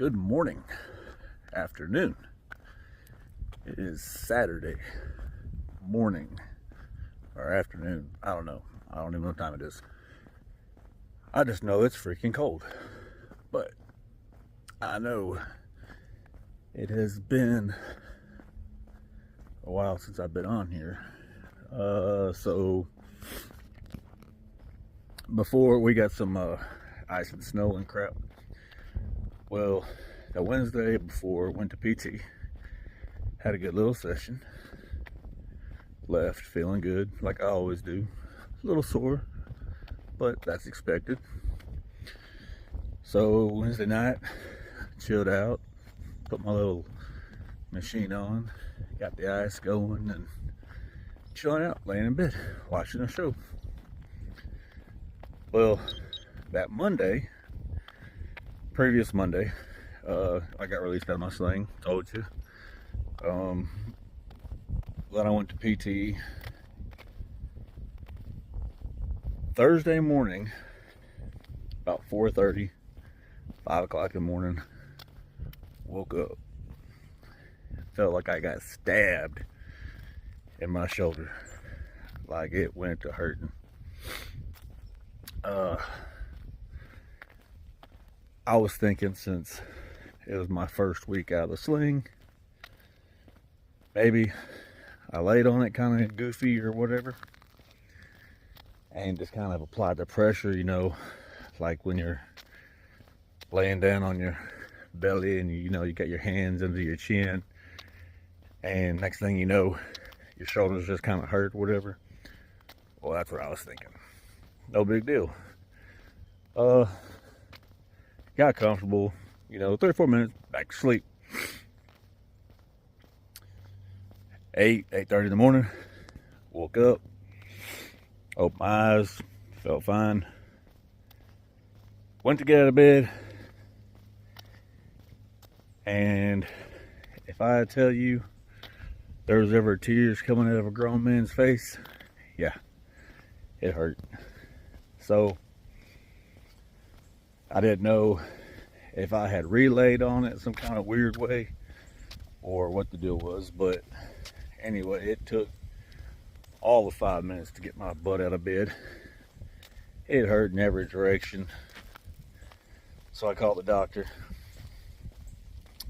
Good morning, afternoon. It is Saturday morning or afternoon. I don't know. I don't even know what time it is. I just know it's freaking cold. But I know it has been a while since I've been on here. So before we got some ice and snow and crap. Well, that Wednesday before went to PT, had a good little session, left feeling good like I always do, a little sore, but that's expected. So Wednesday night, chilled out, put my little machine on, got the ice going and chilling out, laying in bed, watching a show. Well, that Monday, previous Monday, I got released out of my sling, told you. Then I went to PT. Thursday morning, about 4:30, 5 o'clock in the morning, woke up. Felt like I got stabbed in my shoulder, like it went to hurting. I was thinking, since it was my first week out of the sling, maybe I laid on it kind of goofy or whatever and just kind of applied the pressure, like when you're laying down on your belly and you got your hands under your chin, and next thing you know, your shoulders just kind of hurt, whatever. Well, that's what I was thinking. No big deal. Got comfortable, 34 minutes, back to sleep. 8:30 in the morning, woke up, opened my eyes, felt fine. Went to get out of bed, and if I tell you there was ever tears coming out of a grown man's face, yeah, it hurt. So I didn't know if I had relayed on it some kind of weird way or what the deal was, but anyway, it took all of 5 minutes to get my butt out of bed. It hurt in every direction. So I called the doctor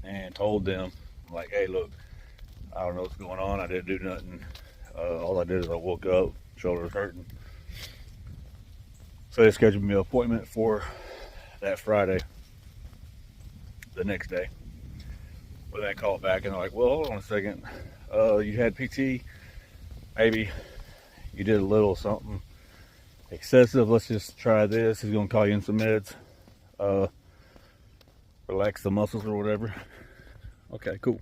and told them, like, hey, look, I don't know what's going on. I didn't do nothing. All I did is I woke up, shoulders hurting. So they scheduled me an appointment for that Friday, the next day. Well, they called back and they're like, well, hold on a second. You had PT, maybe you did a little something excessive. Let's just try this. He's gonna call you in some meds, relax the muscles or whatever. Okay, cool.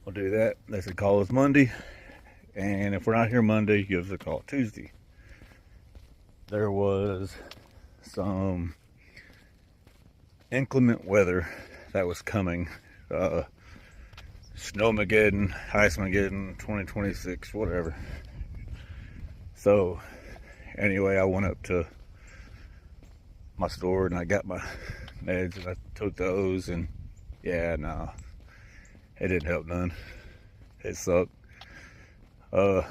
We'll do that. They said call us Monday, and if we're not here Monday, give us a call Tuesday. There was some inclement weather that was coming. Snowmageddon, Icemageddon, 2026, whatever. So anyway, I went up to my store and I got my meds and I took those, and yeah, no, it didn't help none. It sucked. So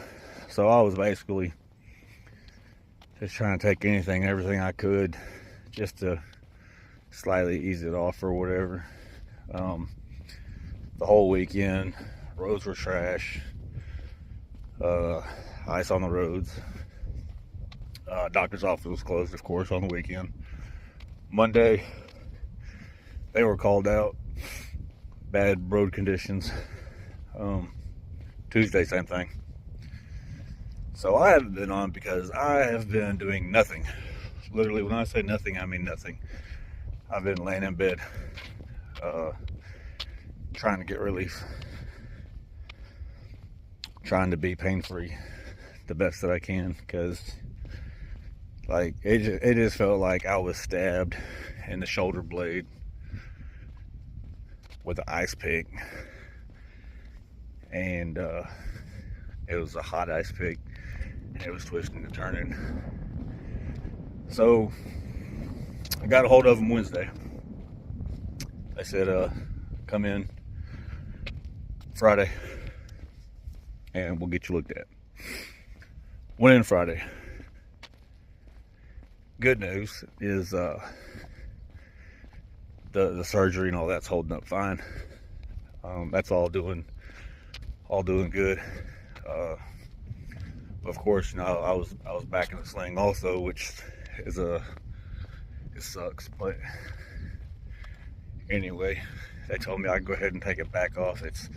I was basically just trying to take anything, everything I could, just to slightly ease it off or whatever. The whole weekend, roads were trash, ice on the roads. Doctor's office was closed, of course, on the weekend. Monday, they were called out, bad road conditions. Tuesday, same thing. So I haven't been on because I have been doing nothing. Literally, when I say nothing, I mean nothing. I've been laying in bed, trying to get relief, trying to be pain-free the best that I can, because like it just felt like I was stabbed in the shoulder blade with an ice pick, and it was a hot ice pick, and it was twisting and turning. So I got a hold of him Wednesday, They said, come in Friday and we'll get you looked at. Went in Friday. Good news is the surgery and all that's holding up fine. That's all doing good. Of course, you know, I was back in the sling also, which is it sucks, but anyway, they told me I could go ahead and take it back off. It's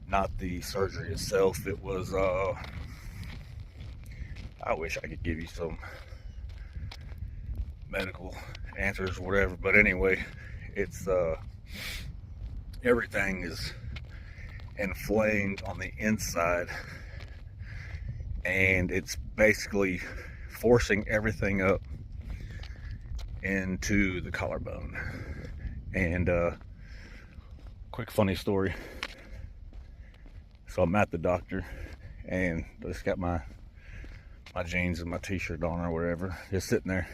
not the surgery itself. It was I wish I could give you some medical answers or whatever, but anyway, it's everything is inflamed on the inside, and it's basically forcing everything up into the collarbone. And quick funny story. So I'm at the doctor and just got my jeans and my t-shirt on or whatever, just sitting there.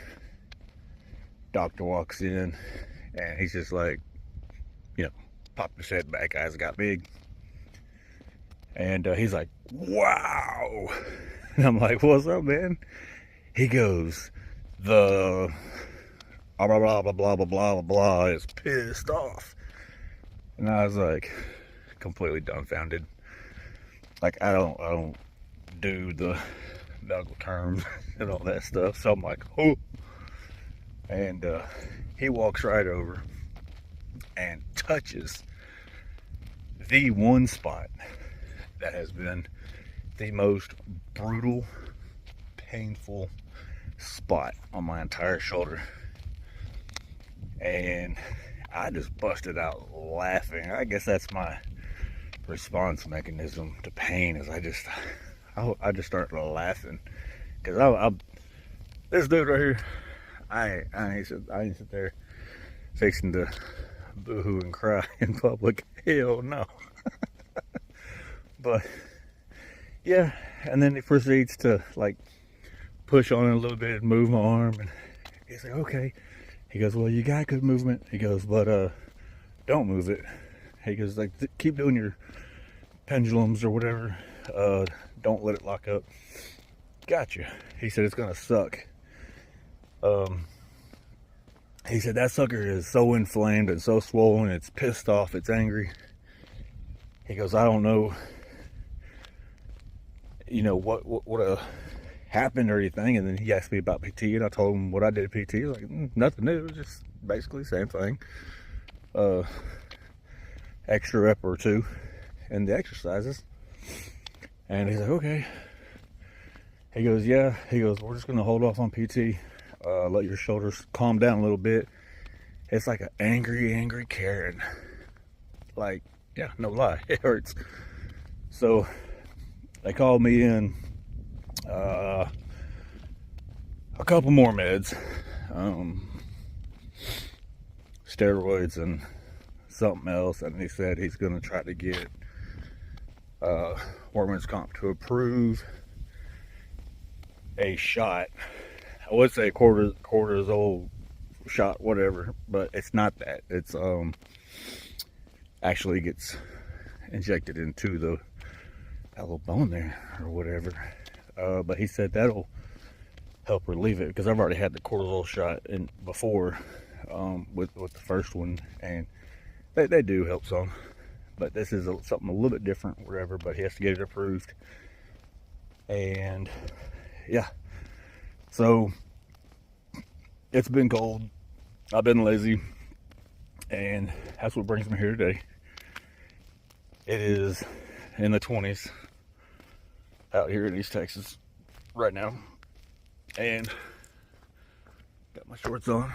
Doctor walks in and he's just like, you know, popped his head back, eyes got big. And he's like, wow. And I'm like, what's up, man? He goes, the blah, blah, blah, blah, blah, blah, blah, blah is pissed off. And I was like, completely dumbfounded. Like, I don't do the medical terms and all that stuff. So I'm like, oh. And he walks right over and touches the one spot that has been the most brutal, painful spot on my entire shoulder. And I just busted out laughing. I guess that's my response mechanism to pain, is I just start laughing. Because this dude right here, I ain't sit there fixing to boo-hoo and cry in public. Hell no. But yeah, and then he proceeds to like push on it a little bit and move my arm, and he's like, okay. He goes, well, you got good movement. He goes, but don't move it. He goes, like, keep doing your pendulums or whatever. Don't let it lock up. Gotcha. He said, it's gonna suck. He said, that sucker is so inflamed and so swollen, it's pissed off, it's angry. He goes, I don't know, you know, what happened or anything. And then he asked me about PT, and I told him what I did at PT. He was like, nothing new, just basically the same thing. Extra rep or two and the exercises. And he's like, okay. He goes, yeah. He goes, we're just gonna hold off on PT. Let your shoulders calm down a little bit. It's like an angry Karen. Like, yeah, no lie, it hurts. So they called me in. A couple more meds, steroids and something else, and he said he's going to try to get workman's comp to approve a shot. I would say cortisol shot, whatever, but it's not that. It's actually gets injected into that little bone there or whatever. But he said that'll help relieve it, because I've already had the cortisol shot in before with the first one, and they do help some. But this is something a little bit different, whatever. But he has to get it approved, and yeah. So it's been cold. I've been lazy, and that's what brings me here today. It is in the 20s out here in East Texas right now, and got my shorts on,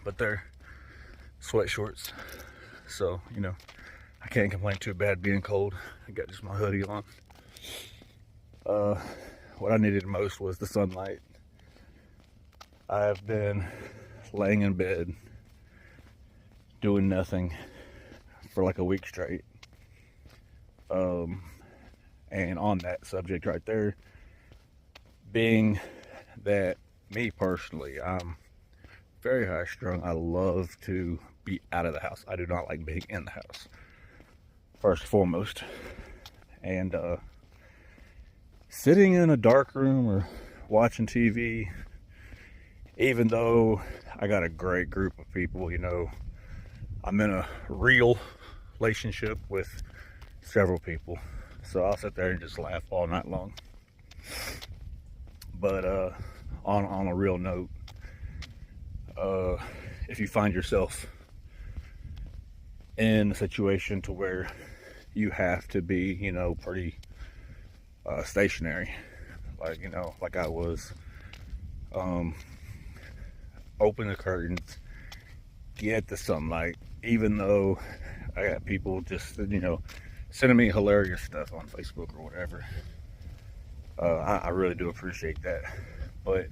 but they're sweat shorts, so you know I can't complain too bad being cold. I got just my hoodie on. What I needed most was the sunlight. I have been laying in bed doing nothing for like a week straight. And on that subject right there, being that me personally, I'm very high strung. I love to be out of the house. I do not like being in the house, first and foremost. And sitting in a dark room or watching TV, even though I got a great group of people, you know, I'm in a real relationship with several people, so I'll sit there and just laugh all night long. But on a real note, if you find yourself in a situation to where you have to be, you know, pretty stationary, like, you know, like I was, open the curtains, get the sunlight, even though I got people just, you know, sending me hilarious stuff on Facebook or whatever. I really do appreciate that. But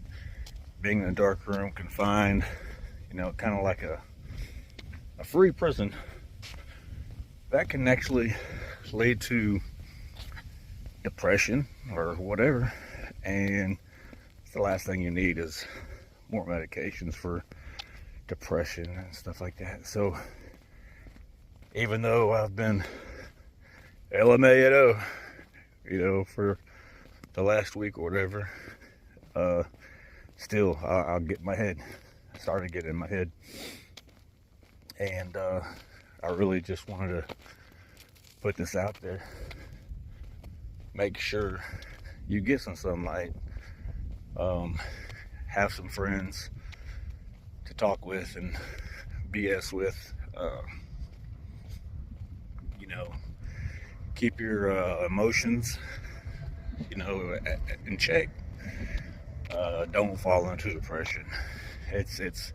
being in a dark room, confined, you know, kind of like a free prison, that can actually lead to depression or whatever. And the last thing you need is more medications for depression and stuff like that. So even though I've been LMAO, you know, for the last week or whatever, still I'll get in my head. I started getting in my head, and I really just wanted to put this out there. Make sure you get some sunlight, have some friends to talk with and BS with, you know, keep your emotions, you know, in check. Don't fall into depression. It's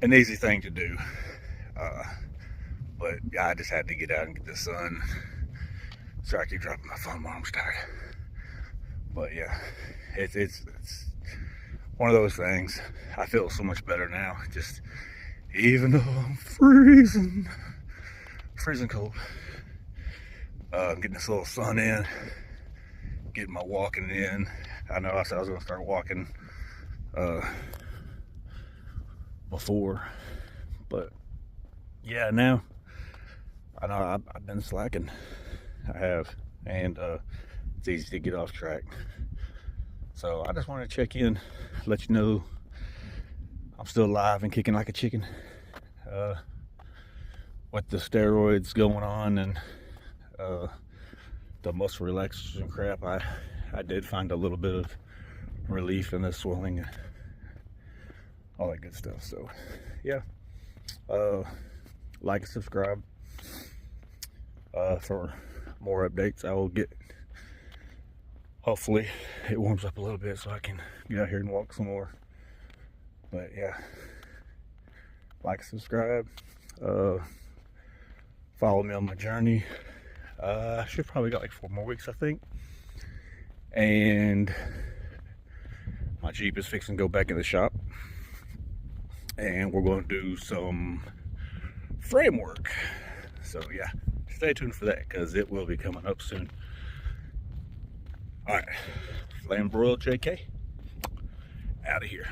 an easy thing to do, but yeah, I just had to get out and get the sun. Sorry, I keep dropping my phone. My arm's tired. But yeah, it's one of those things. I feel so much better now. Just even though I'm freezing cold, getting this little sun in, getting my walking in. I know I said I was gonna start walking before, but yeah, now I know I've been slacking. I have, and it's easy to get off track. So I just wanted to check in, let you know I'm still alive and kicking like a chicken. With the steroids going on and the muscle relaxation crap, I did find a little bit of relief in the swelling and all that good stuff. So yeah, like and subscribe for more updates. I will get, hopefully it warms up a little bit so I can get out here and walk some more. But yeah, like, subscribe, follow me on my journey. I should probably got like 4 more weeks, I think. And my Jeep is fixing to go back in the shop, and we're going to do some frame work. So yeah, stay tuned for that, because it will be coming up soon. All right, Flame Broil JK, out of here.